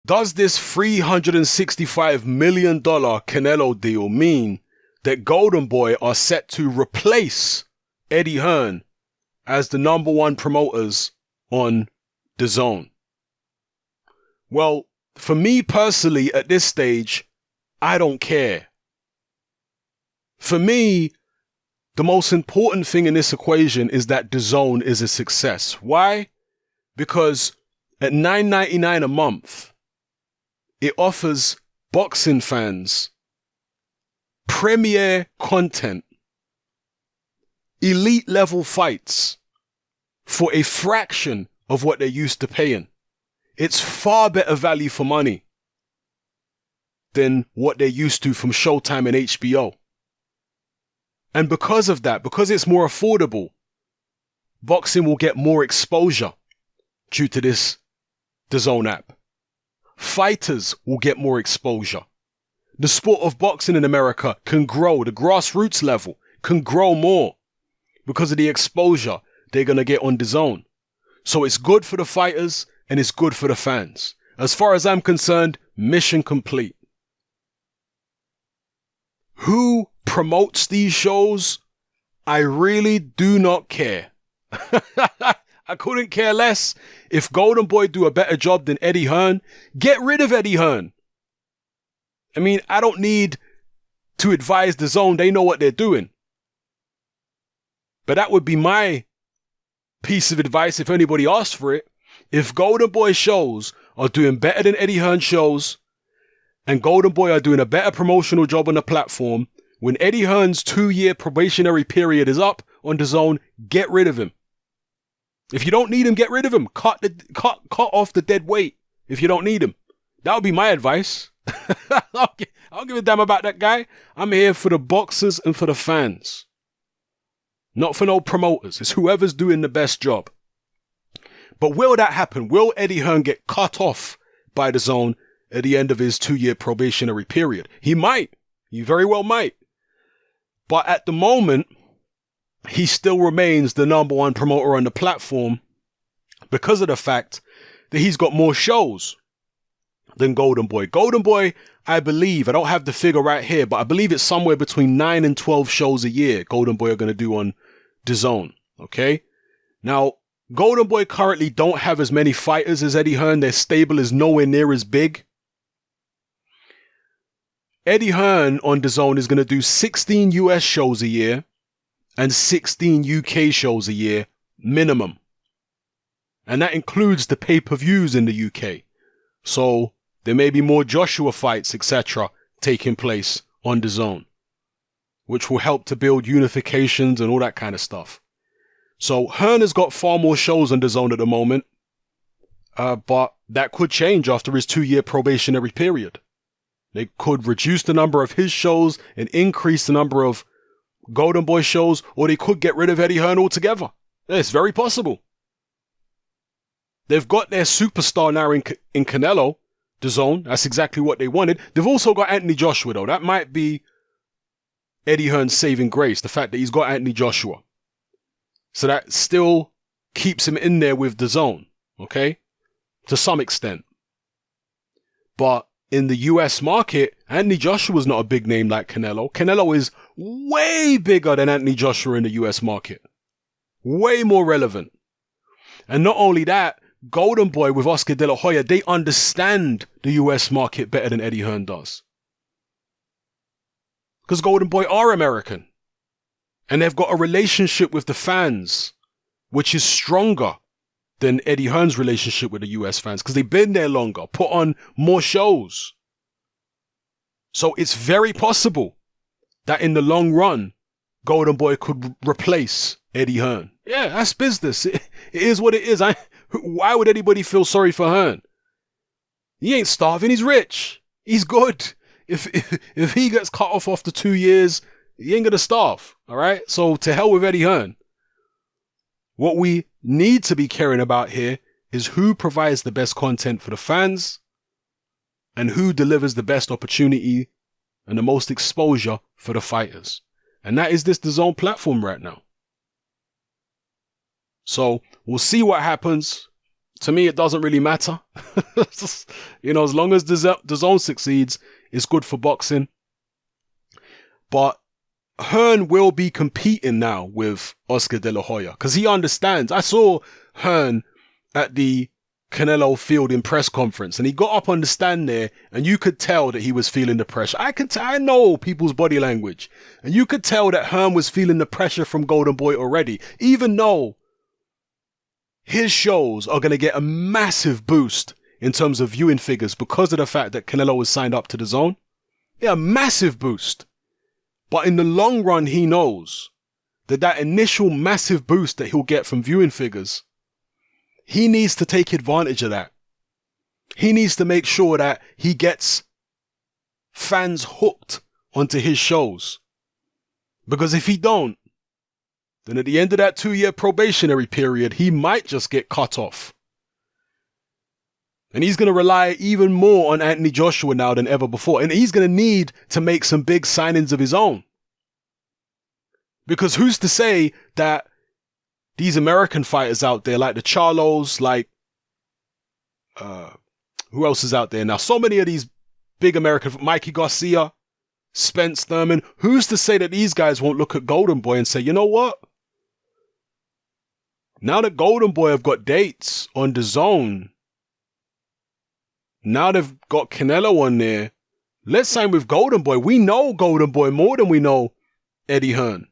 Does this $365 million Canelo deal mean that Golden Boy are set to replace Eddie Hearn as the number one promoters on DAZN? Well, for me personally, at this stage, I don't care. For me, the most important thing in this equation is that DAZN is a success. Why? Because at $9.99 a month, it offers boxing fans premier content, elite level fights for a fraction of what they're used to paying. It's far better value for money than what they're used to from Showtime and HBO. And because of that, because it's more affordable, boxing will get more exposure due to this DAZN app. Fighters will get more exposure. The sport of boxing in America can grow. The grassroots level can grow more because of the exposure they're going to get on DAZN. So it's good for the fighters and it's good for the fans. As far as I'm concerned, mission complete. Who promotes these shows? I really do not care. I couldn't care less. If Golden Boy do a better job than Eddie Hearn, get rid of Eddie Hearn. I mean, I don't need to advise DAZN. They know what they're doing. But that would be my piece of advice if anybody asked for it. If Golden Boy shows are doing better than Eddie Hearn shows, and Golden Boy are doing a better promotional job on the platform, when Eddie Hearn's 2-year probationary period is up on DAZN, get rid of him. If you don't need him, get rid of him. Cut off the dead weight if you don't need him. That would be my advice. I don't give a damn about that guy. I'm here for the boxers and for the fans. Not for no promoters. It's whoever's doing the best job. But will that happen? Will Eddie Hearn get cut off by DAZN at the end of his 2-year probationary period? He might. He very well might. But at the moment, he still remains the number one promoter on the platform because of the fact that he's got more shows than Golden Boy. Golden Boy, I believe, I don't have the figure right here, but I believe it's somewhere between 9 and 12 shows a year Golden Boy are going to do on DAZN. Okay? Now, Golden Boy currently don't have as many fighters as Eddie Hearn. Their stable is nowhere near as big. Eddie Hearn on DAZN is going to do 16 US shows a year and 16 UK shows a year minimum. And that includes the pay-per-views in the UK. So there may be more Joshua fights, etc. taking place on DAZN, which will help to build unifications and all that kind of stuff. So Hearn has got far more shows on DAZN at the moment, but that could change after his 2-year probationary period. They could reduce the number of his shows and increase the number of Golden Boy shows, or they could get rid of Eddie Hearn altogether. It's very possible. They've got their superstar now in Canelo, DAZN. That's exactly what they wanted. They've also got Anthony Joshua, though. That might be Eddie Hearn's saving grace, the fact that he's got Anthony Joshua. So that still keeps him in there with DAZN, okay? To some extent. But in the US market, Anthony Joshua's not a big name like Canelo. Canelo is way bigger than Anthony Joshua in the US market. Way more relevant. And not only that, Golden Boy with Oscar De La Hoya, they understand the US market better than Eddie Hearn does. Because Golden Boy are American. And they've got a relationship with the fans, which is stronger than Eddie Hearn's relationship with the US fans, because they've been there longer, put on more shows. So it's very possible that in the long run, Golden Boy could replace Eddie Hearn. Yeah, that's business. It is what it is. Why would anybody feel sorry for Hearn? He ain't starving. He's rich. He's good. If he gets cut off after 2 years, he ain't going to starve. All right? So to hell with Eddie Hearn. What we need to be caring about here is who provides the best content for the fans and who delivers the best opportunity and the most exposure for the fighters. And that is this DAZN platform right now. So we'll see what happens. To me, it doesn't really matter. As long as the zone succeeds, it's good for boxing. But Hearn will be competing now with Oscar De La Hoya because he understands. I saw Hearn at the Canelo Fielding press conference, and he got up on the stand there, and you could tell that he was feeling the pressure. I know people's body language, and you could tell that Hearn was feeling the pressure from Golden Boy already, even though his shows are going to get a massive boost in terms of viewing figures because of the fact that Canelo was signed up to the zone. Yeah, a massive boost. But in the long run, he knows that initial massive boost that he'll get from viewing figures, he needs to take advantage of that. He needs to make sure that he gets fans hooked onto his shows. Because if he don't, then at the end of that 2-year probationary period, he might just get cut off. And he's going to rely even more on Anthony Joshua now than ever before. And he's going to need to make some big signings of his own. Because who's to say that these American fighters out there, like the Charlos, like, who else is out there now? So many of these big American, Mikey Garcia, Spence Thurman, who's to say that these guys won't look at Golden Boy and say, you know what? Now that Golden Boy have got dates on the zone, now they've got Canelo on there, let's sign with Golden Boy. We know Golden Boy more than we know Eddie Hearn.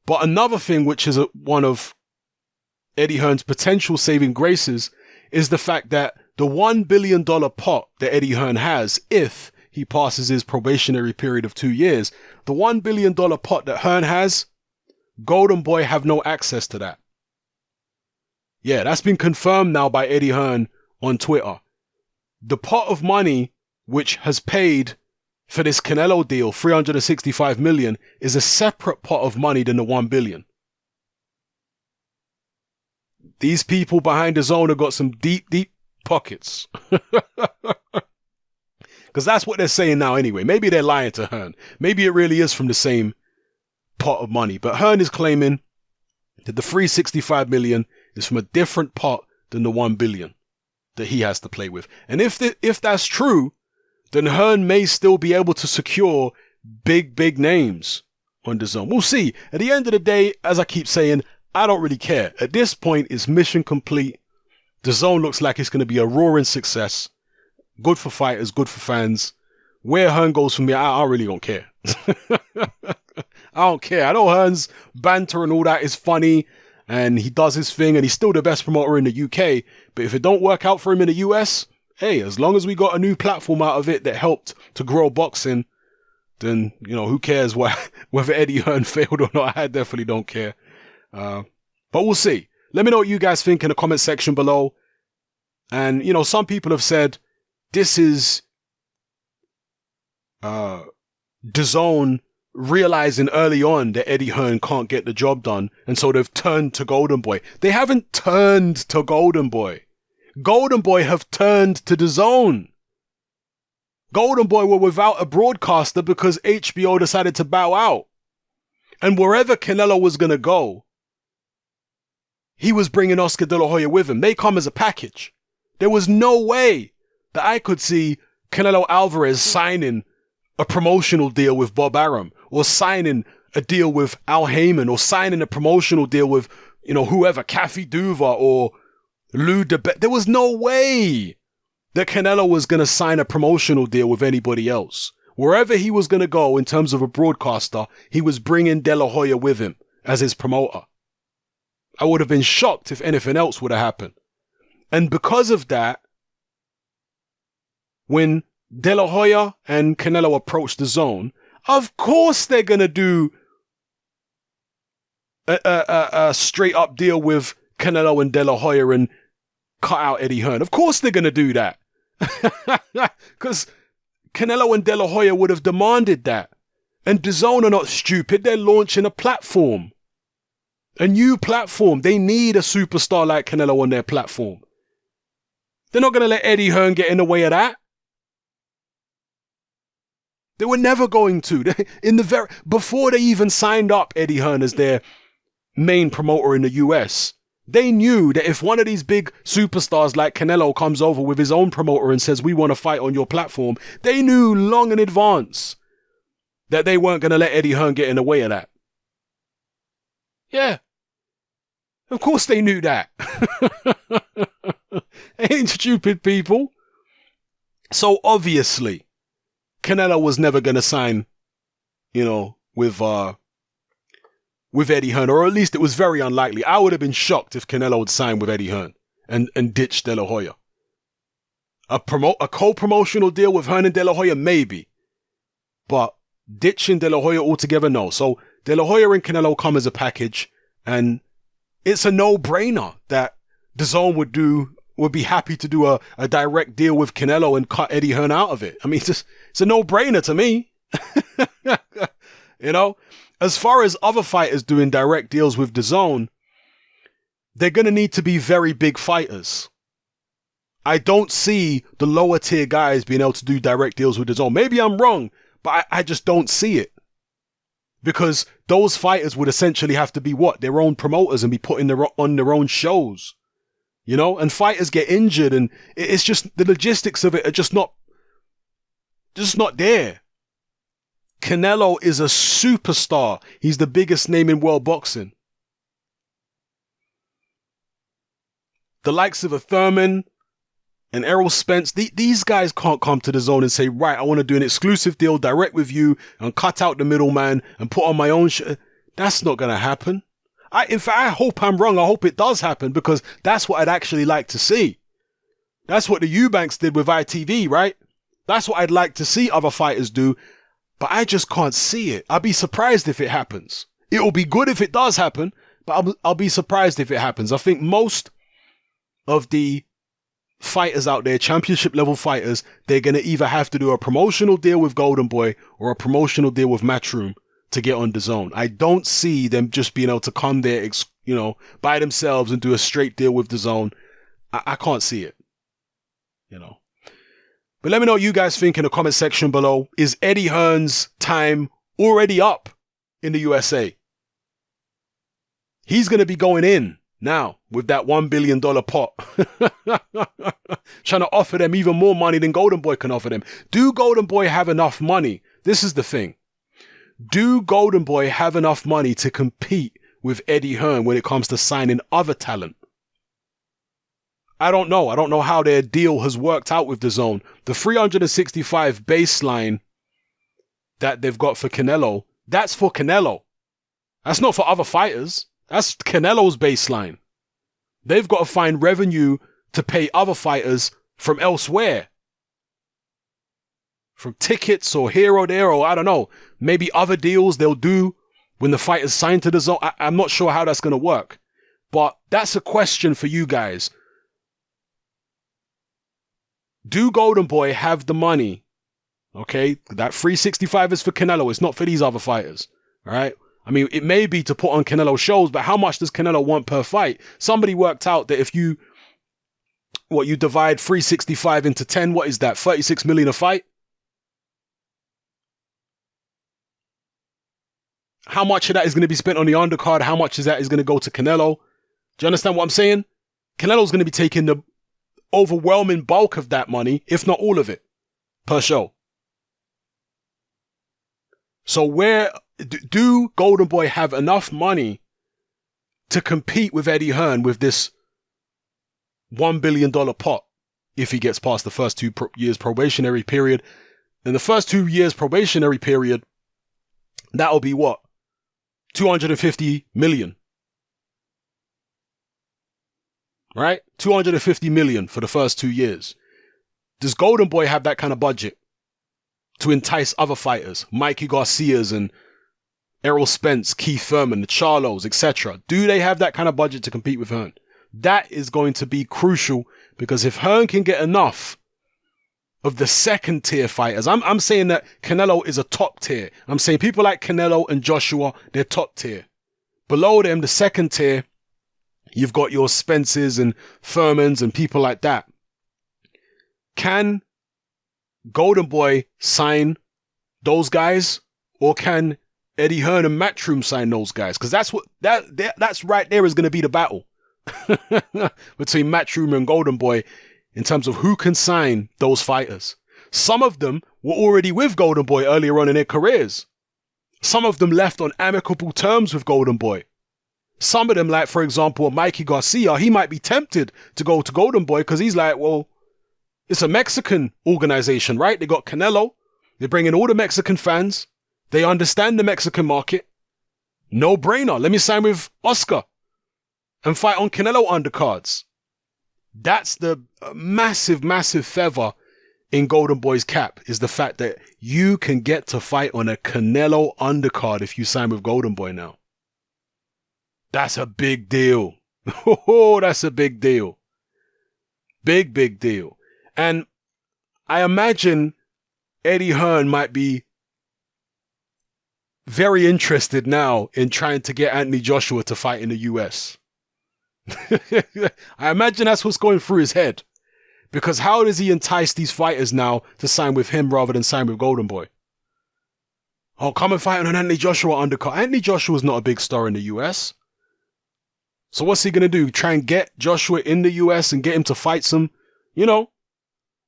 But another thing which is one of Eddie Hearn's potential saving graces is the fact that the $1 billion pot that Eddie Hearn has, if he passes his probationary period of 2 years, the $1 billion pot that Hearn has, Golden Boy have no access to that. Yeah, that's been confirmed now by Eddie Hearn on Twitter. The pot of money which has paid for this Canelo deal, $365 million, is a separate pot of money than the $1 billion. These people behind the zone have got some deep, deep pockets. Because that's what they're saying now anyway. Maybe they're lying to Hearn. Maybe it really is from the same pot of money. But Hearn is claiming that the $365 million is from a different pot than the $1 billion that he has to play with. And if that's true, then Hearn may still be able to secure big names on the zone. We'll see. At the end of the day, as I keep saying, I don't really care. At this point, it's mission complete. The zone looks like it's going to be a roaring success. Good for fighters, good for fans. Where Hearn goes from here, I really don't care. I don't care. I know Hearn's banter and all that is funny, and he does his thing, and he's still the best promoter in the UK. But if it don't work out for him in the US, hey, as long as we got a new platform out of it that helped to grow boxing, then, who cares whether Eddie Hearn failed or not? I definitely don't care. But we'll see. Let me know what you guys think in the comment section below. And, some people have said this is DAZN realizing early on that Eddie Hearn can't get the job done, and so they've turned to Golden Boy. They haven't turned to Golden Boy. Golden Boy have turned to DAZN. Golden Boy were without a broadcaster because HBO decided to bow out. And wherever Canelo was going to go, he was bringing Oscar De La Hoya with him. They come as a package. There was no way that I could see Canelo Alvarez signing a promotional deal with Bob Arum, or signing a deal with Al Heyman, or signing a promotional deal with, whoever, Kathy Duva or Lou DeBet. There was no way that Canelo was going to sign a promotional deal with anybody else. Wherever he was going to go in terms of a broadcaster, he was bringing De La Hoya with him as his promoter. I would have been shocked if anything else would have happened. And because of that, when De La Hoya and Canelo approached the zone, of course they're going to do a straight up deal with Canelo and De La Hoya and cut out Eddie Hearn. Of course they're going to do that. Because Canelo and De La Hoya would have demanded that. And DAZN are not stupid. They're launching a platform. A new platform. They need a superstar like Canelo on their platform. They're not going to let Eddie Hearn get in the way of that. They were never going to. Before they even signed up Eddie Hearn as their main promoter in the US, They knew that if one of these big superstars like Canelo comes over with his own promoter and says, we want to fight on your platform, they knew long in advance that they weren't going to let Eddie Hearn get in the way of that. Yeah. Of course they knew that. They ain't stupid people. So obviously, Canelo was never going to sign, with Eddie Hearn, or at least it was very unlikely. I would have been shocked if Canelo would sign with Eddie Hearn and ditch De La Hoya. A co-promotional deal with Hearn and De La Hoya, maybe. But ditching De La Hoya altogether, no. So De La Hoya and Canelo come as a package, and it's a no-brainer that DAZN would be happy to do a direct deal with Canelo and cut Eddie Hearn out of it. I mean, it's a no-brainer to me. As far as other fighters doing direct deals with DAZN, they're going to need to be very big fighters. I don't see the lower tier guys being able to do direct deals with DAZN. Maybe I'm wrong, but I just don't see it. Because those fighters would essentially have to be their own promoters and be putting on their own shows. And fighters get injured, and it's just the logistics of it are just not there. Canelo is a superstar. He's the biggest name in world boxing. The likes of a Thurman and Errol Spence, these guys can't come to DAZN and say, right, I want to do an exclusive deal direct with you and cut out the middleman and put on my own That's not going to happen. In fact, I hope I'm wrong. I hope it does happen, because that's what I'd actually like to see. That's what the Eubanks did with ITV, right? That's what I'd like to see other fighters do. But I just can't see it. I'd be surprised if it happens. It'll be good if it does happen, but I'll be surprised if it happens. I think most of the fighters out there, championship level fighters, they're going to either have to do a promotional deal with Golden Boy or a promotional deal with Matchroom to get on DAZN. I don't see them just being able to come there, by themselves and do a straight deal with DAZN. I can't see it, But let me know what you guys think in the comment section below. Is Eddie Hearn's time already up in the USA? He's going to be going in now with that $1 billion pot. Trying to offer them even more money than Golden Boy can offer them. Do Golden Boy have enough money? This is the thing. Do Golden Boy have enough money to compete with Eddie Hearn when it comes to signing other talent? I don't know. I don't know how their deal has worked out with DAZN. The 365 baseline that they've got for Canelo, that's for Canelo. That's not for other fighters. That's Canelo's baseline. They've got to find revenue to pay other fighters from elsewhere. From tickets or here or there, or I don't know. Maybe other deals they'll do when the fighters sign to DAZN. I'm not sure how that's going to work. But that's a question for you guys. Do Golden Boy have the money? Okay, that 365 is for Canelo. It's not for these other fighters. All right. I mean, it may be to put on Canelo shows, but how much does Canelo want per fight? Somebody worked out that if you divide 365 into 10, what is that? 36 million a fight? How much of that is going to be spent on the undercard? How much of that is going to go to Canelo? Do you understand what I'm saying? Canelo's going to be taking the overwhelming bulk of that money, if not all of it, per show. So do Golden Boy have enough money to compete with Eddie Hearn with this $1 billion pot if he gets past the first 2 years probationary period? In the first 2 years probationary period, that'll be what? 250 million. Right? 250 million for the first 2 years. Does Golden Boy have that kind of budget to entice other fighters? Mikey Garcias and Errol Spence, Keith Thurman, the Charlos, etc. Do they have that kind of budget to compete with Hearn? That is going to be crucial, because if Hearn can get enough of the second tier fighters, I'm saying that Canelo is a top tier. I'm saying people like Canelo and Joshua, they're top tier. Below them, the second tier, you've got your Spences and Furmans and people like that. Can Golden Boy sign those guys, or can Eddie Hearn and Matchroom sign those guys? Because that's right there is going to be the battle. between Matchroom and Golden Boy in terms of who can sign those fighters. Some of them were already with Golden Boy earlier on in their careers. Some of them left on amicable terms with Golden Boy. Some of them, like for example, Mikey Garcia, he might be tempted to go to Golden Boy because he's like, well, it's a Mexican organization, right? They got Canelo. They bring in all the Mexican fans. They understand the Mexican market. No brainer. Let me sign with Oscar and fight on Canelo undercards. That's the massive, massive feather in Golden Boy's cap, is the fact that you can get to fight on a Canelo undercard if you sign with Golden Boy now. That's a big deal. Oh, that's a big deal. Big, big deal. And I imagine Eddie Hearn might be very interested now in trying to get Anthony Joshua to fight in the US. I imagine that's what's going through his head. Because how does he entice these fighters now to sign with him rather than sign with Golden Boy? Oh, come and fight on an Anthony Joshua undercard. Anthony Joshua's not a big star in the US. So what's he going to do? Try and get Joshua in the US and get him to fight some, you know?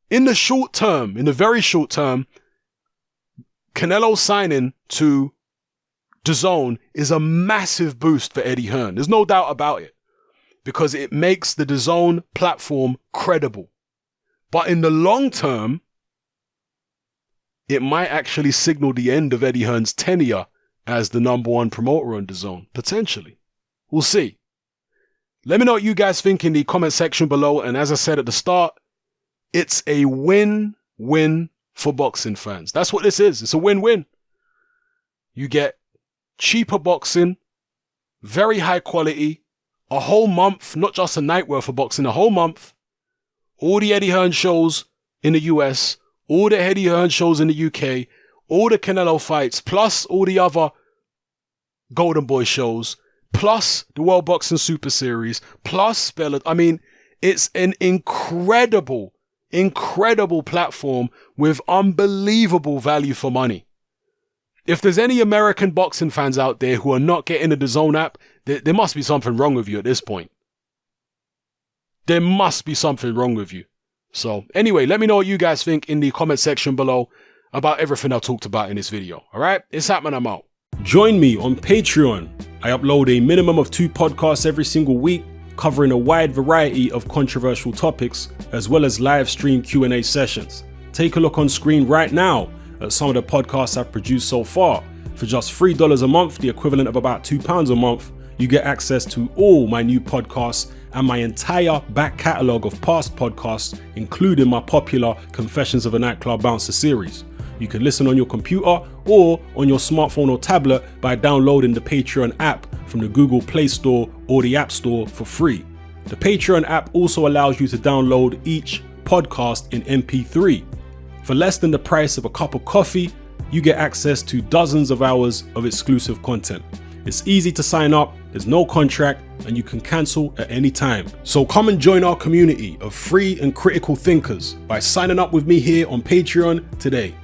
In the short term, in the very short term, Canelo signing to DAZN is a massive boost for Eddie Hearn. There's no doubt about it. Because it makes the DAZN platform credible. But in the long term, it might actually signal the end of Eddie Hearn's tenure as the #1 promoter on DAZN. Potentially. We'll see. Let me know what you guys think in the comment section below. And as I said at the start, it's a win-win for boxing fans. That's what this is. It's a win-win. You get cheaper boxing, very high quality, a whole month, not just a night worth of boxing, a whole month. All the Eddie Hearn shows in the US, all the Eddie Hearn shows in the UK, all the Canelo fights, plus all the other Golden Boy shows, plus the World Boxing Super Series, plus Bellator. I mean, it's an incredible, incredible platform with unbelievable value for money. If there's any American boxing fans out there who are not getting the DAZN app, there must be something wrong with you at this point. There must be something wrong with you. So anyway, let me know what you guys think in the comment section below about everything I talked about in this video. All right, it's happening. I'm out. Join me on Patreon. I upload a minimum of 2 podcasts every single week, covering a wide variety of controversial topics, as well as live stream Q&A sessions. Take a look on screen right now at some of the podcasts I've produced so far. For just $3 a month, the equivalent of about £2 a month, you get access to all my new podcasts and my entire back catalogue of past podcasts, including my popular Confessions of a Nightclub Bouncer series. You can listen on your computer or on your smartphone or tablet by downloading the Patreon app from the Google Play Store or the App Store for free. The Patreon app also allows you to download each podcast in MP3. For less than the price of a cup of coffee, you get access to dozens of hours of exclusive content. It's easy to sign up, there's no contract, and you can cancel at any time. So come and join our community of free and critical thinkers by signing up with me here on Patreon today.